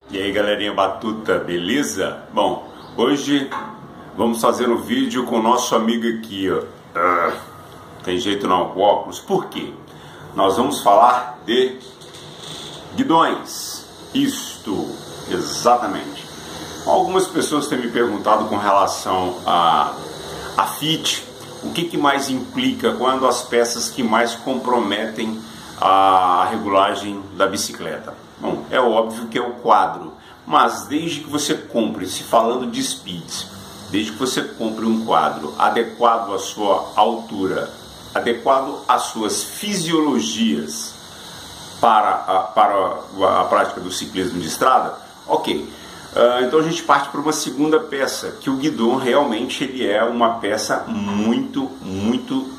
E aí galerinha batuta, beleza? Bom, hoje vamos fazer um vídeo com o nosso amigo aqui, ó. Tem jeito não, com óculos. Por quê? Nós vamos falar de guidões. Isto, exatamente. Algumas pessoas têm me perguntado com relação a fit, o que mais implica quando as peças que mais comprometem a regulagem da bicicleta. Bom, é óbvio que é o quadro, mas desde que você compre, se falando de speeds, desde que você compre um quadro adequado à sua altura, adequado às suas fisiologias para a prática do ciclismo de estrada, ok. Então a gente parte para uma segunda peça, que o guidão realmente ele é uma peça muito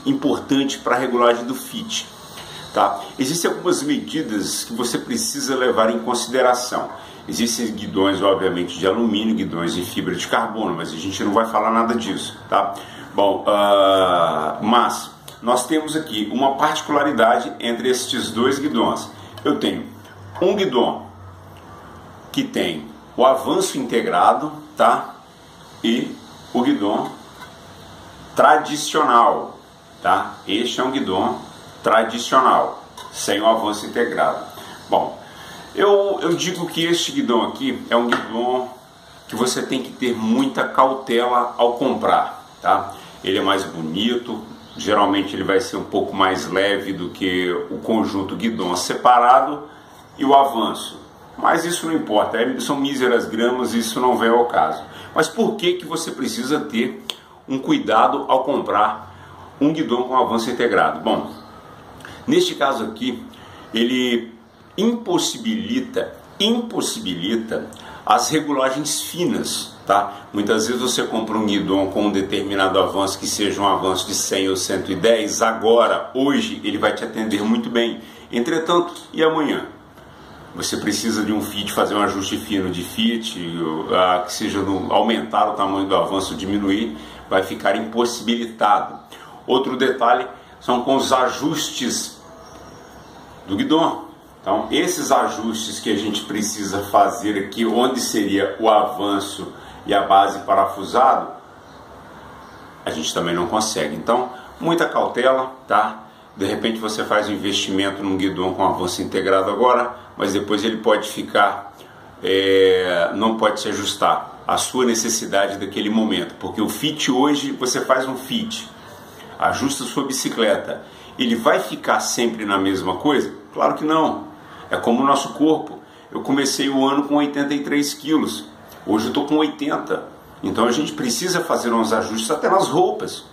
importante para a regulagem do fit. Tá? Existem algumas medidas que você precisa levar em consideração. Existem guidões, obviamente, de alumínio, guidões em fibra de carbono, mas a gente não vai falar nada disso. Tá? Bom, mas nós temos aqui uma particularidade entre estes dois guidões. Eu tenho um guidão que tem o avanço integrado, tá? E o guidão tradicional, tá? Este é um guidão tradicional, sem o avanço integrado. Bom, eu digo que este guidão aqui é um guidão que você tem que ter muita cautela ao comprar, tá? Ele é mais bonito, geralmente ele vai ser um pouco mais leve do que o conjunto guidão separado e o avanço. Mas isso não importa, são míseras gramas, isso não vem ao caso. Mas por que você precisa ter um cuidado ao comprar um guidão com avanço integrado? Bom, neste caso aqui, ele impossibilita as regulagens finas, tá? Muitas vezes você compra um guidão com um determinado avanço, que seja um avanço de 100 ou 110, agora, hoje, ele vai te atender muito bem. Entretanto, e amanhã? Você precisa de um fit, fazer um ajuste fino de fit, que seja aumentar o tamanho do avanço, diminuir, vai ficar impossibilitado. Outro detalhe são com os ajustes do guidão. Então, esses ajustes que a gente precisa fazer aqui, onde seria o avanço e a base parafusado, a gente também não consegue. Então, muita cautela, tá? De repente você faz um investimento num guidão com avanço integrado agora, mas depois ele pode ficar, não pode se ajustar à sua necessidade daquele momento, porque o fit hoje, você faz um fit, ajusta a sua bicicleta, ele vai ficar sempre na mesma coisa? Claro que não, é como o nosso corpo. Eu comecei o ano com 83 quilos, hoje eu estou com 80, então a gente precisa fazer uns ajustes até nas roupas.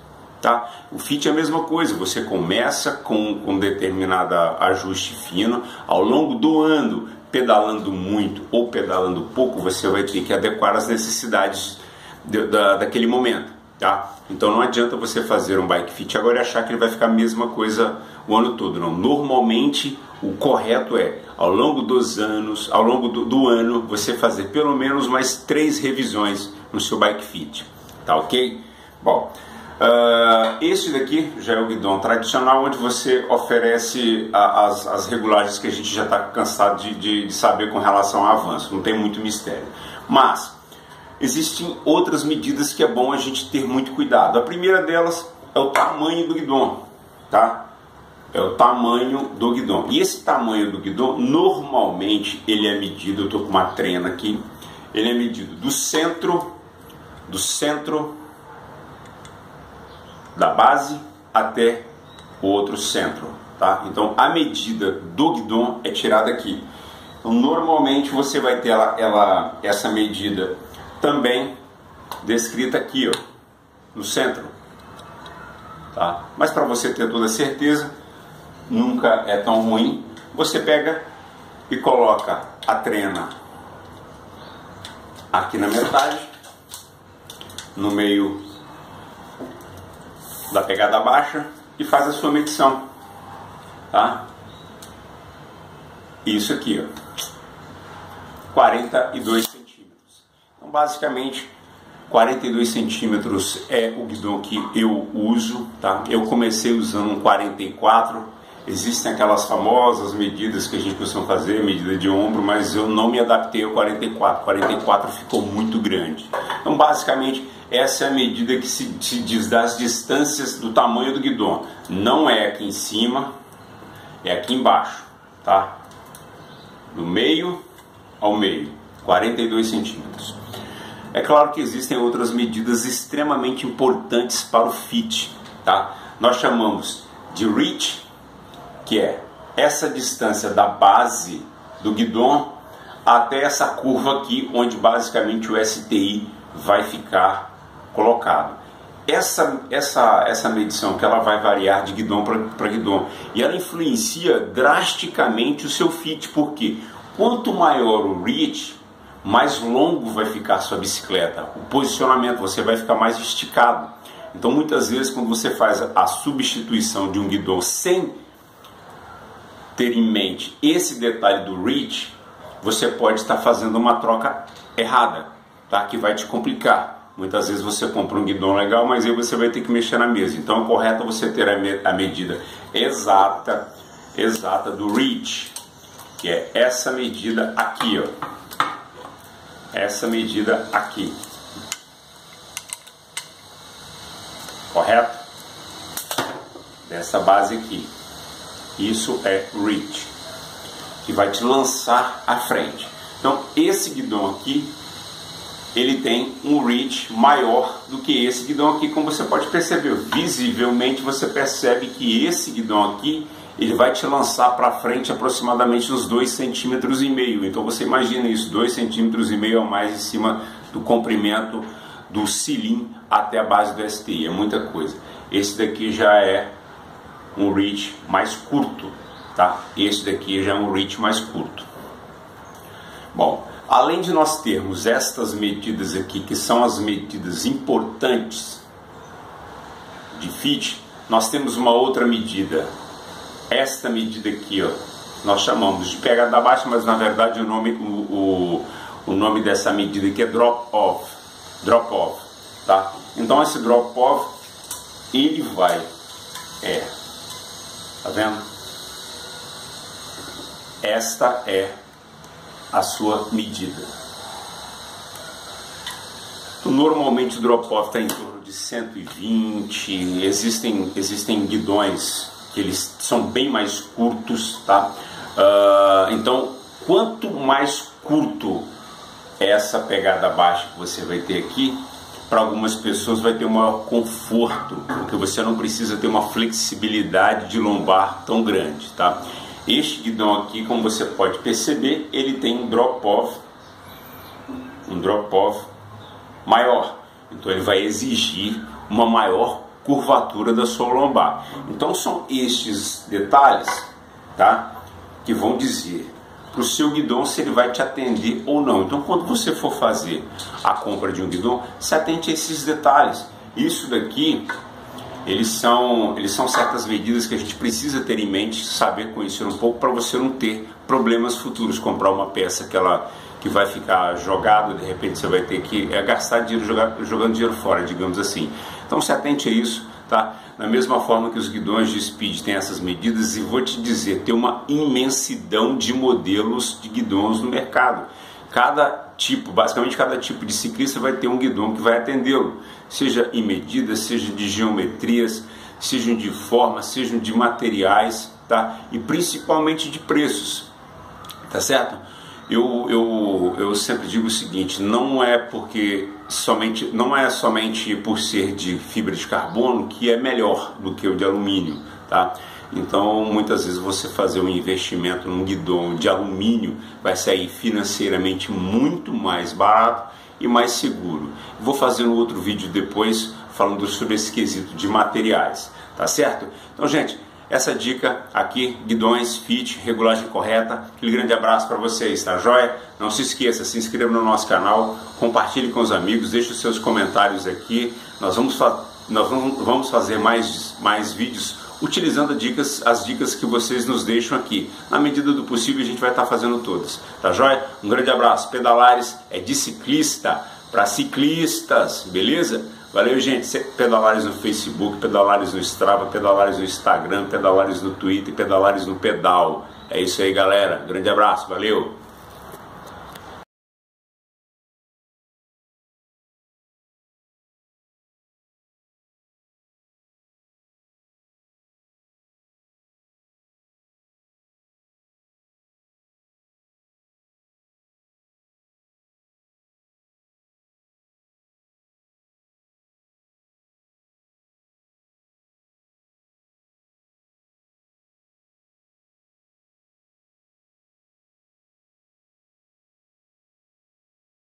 Tá? O fit é a mesma coisa, você começa com um determinado ajuste fino, ao longo do ano, pedalando muito ou pedalando pouco, você vai ter que adequar as necessidades daquele momento. Tá? Então não adianta você fazer um bike fit agora e achar que ele vai ficar a mesma coisa o ano todo. Não. Normalmente o correto é, ao longo dos anos, ao longo do ano, você fazer pelo menos mais 3 revisões no seu bike fit. Tá ok? Bom, este daqui já é o guidão tradicional, onde você oferece as regulagens que a gente já está cansado de saber com relação ao avanço, não tem muito mistério. Mas existem outras medidas que é bom a gente ter muito cuidado. A primeira delas é o tamanho do guidão, tá? É o tamanho do guidão. E esse tamanho do guidão, normalmente ele é medido, eu estou com uma trena aqui, ele é medido do centro da base até o outro centro, tá? Então a medida do guidão é tirada aqui. Então, normalmente você vai ter essa medida também descrita aqui, ó, no centro, tá? Mas para você ter toda certeza, nunca é tão ruim, você pega e coloca a trena aqui na metade, no meio da pegada baixa, e faz a sua medição, tá? Isso aqui, ó, 42 centímetros. Então basicamente 42 centímetros é o guidão que eu uso, tá? Eu comecei usando um 44, Existem aquelas famosas medidas que a gente costuma fazer, medida de ombro, mas eu não me adaptei ao 44. 44 ficou muito grande. Então, basicamente, essa é a medida que se diz das distâncias do tamanho do guidon. Não é aqui em cima, é aqui embaixo, tá? Do meio ao meio, 42 centímetros. É claro que existem outras medidas extremamente importantes para o fit, tá? Nós chamamos de reach, que é essa distância da base do guidon até essa curva aqui, onde basicamente o STI vai ficar colocado. Essa medição que ela vai variar de guidon para guidon, e ela influencia drasticamente o seu fit, porque quanto maior o reach, mais longo vai ficar a sua bicicleta, o posicionamento, você vai ficar mais esticado. Então muitas vezes quando você faz a substituição de um guidon sem ter em mente esse detalhe do reach, você pode estar fazendo uma troca errada, tá? Que vai te complicar. Muitas vezes você compra um guidon legal, mas aí você vai ter que mexer na mesa. Então é correto você ter a medida exata do reach, que é essa medida aqui, ó. Essa medida aqui. Correto? Dessa base aqui. Isso é reach, que vai te lançar à frente. Então esse guidon aqui, ele tem um reach maior do que esse guidon aqui, como você pode perceber. Visivelmente você percebe que esse guidon aqui, ele vai te lançar para frente aproximadamente uns 2,5 cm. Então você imagina isso, 2,5 cm a mais em cima do comprimento do cilim até a base do STI, é muita coisa. Esse daqui já é um reach mais curto, tá? Esse daqui já é um reach mais curto. Bom, além de nós termos estas medidas aqui, que são as medidas importantes de fit, nós temos uma outra medida. Esta medida aqui, ó, nós chamamos de pegada baixa, mas na verdade o nome dessa medida aqui é drop off, tá? Então esse drop off, ele vai, tá vendo? Esta é a sua medida. Então, normalmente o drop off está em torno de 120, existem guidões que eles são bem mais curtos, tá? Então, quanto mais curto é essa pegada baixa que você vai ter aqui, para algumas pessoas vai ter um maior conforto, porque você não precisa ter uma flexibilidade de lombar tão grande, tá? Este guidão aqui, como você pode perceber, ele tem um drop-off maior, então ele vai exigir uma maior curvatura da sua lombar. Então são estes detalhes, tá, que vão dizer para o seu guidon se ele vai te atender ou não. Então quando você for fazer a compra de um guidon, se atente a esses detalhes. Isso daqui, eles são certas medidas que a gente precisa ter em mente, saber conhecer um pouco, para você não ter problemas futuros. Comprar uma peça que vai ficar jogada, de repente você vai ter que gastar dinheiro jogando dinheiro fora, digamos assim. Então se atente a isso, tá? Da mesma forma que os guidões de Speed têm essas medidas, e vou te dizer, tem uma imensidão de modelos de guidões no mercado. Basicamente cada tipo de ciclista vai ter um guidão que vai atendê-lo, seja em medidas, seja de geometrias, sejam de forma, sejam de materiais, tá? E principalmente de preços, tá certo? Eu sempre digo o seguinte: não é somente por ser de fibra de carbono que é melhor do que o de alumínio, tá? Então muitas vezes você fazer um investimento num guidão de alumínio vai sair financeiramente muito mais barato e mais seguro. Vou fazer um outro vídeo depois falando sobre esse quesito de materiais, tá certo? Então, gente, essa dica aqui, guidões, fit, regulagem correta. Aquele grande abraço para vocês, tá joia? Não se esqueça, se inscreva no nosso canal, compartilhe com os amigos, deixe os seus comentários aqui. Nós vamos fazer mais vídeos utilizando as dicas que vocês nos deixam aqui. Na medida do possível a gente vai estar fazendo todas, tá joia? Um grande abraço. Pedalares é de ciclista para ciclistas, beleza? Valeu, gente. Pedalares no Facebook, pedalares no Strava, pedalares no Instagram, pedalares no Twitter, pedalares no Pedal. É isso aí, galera. Grande abraço. Valeu.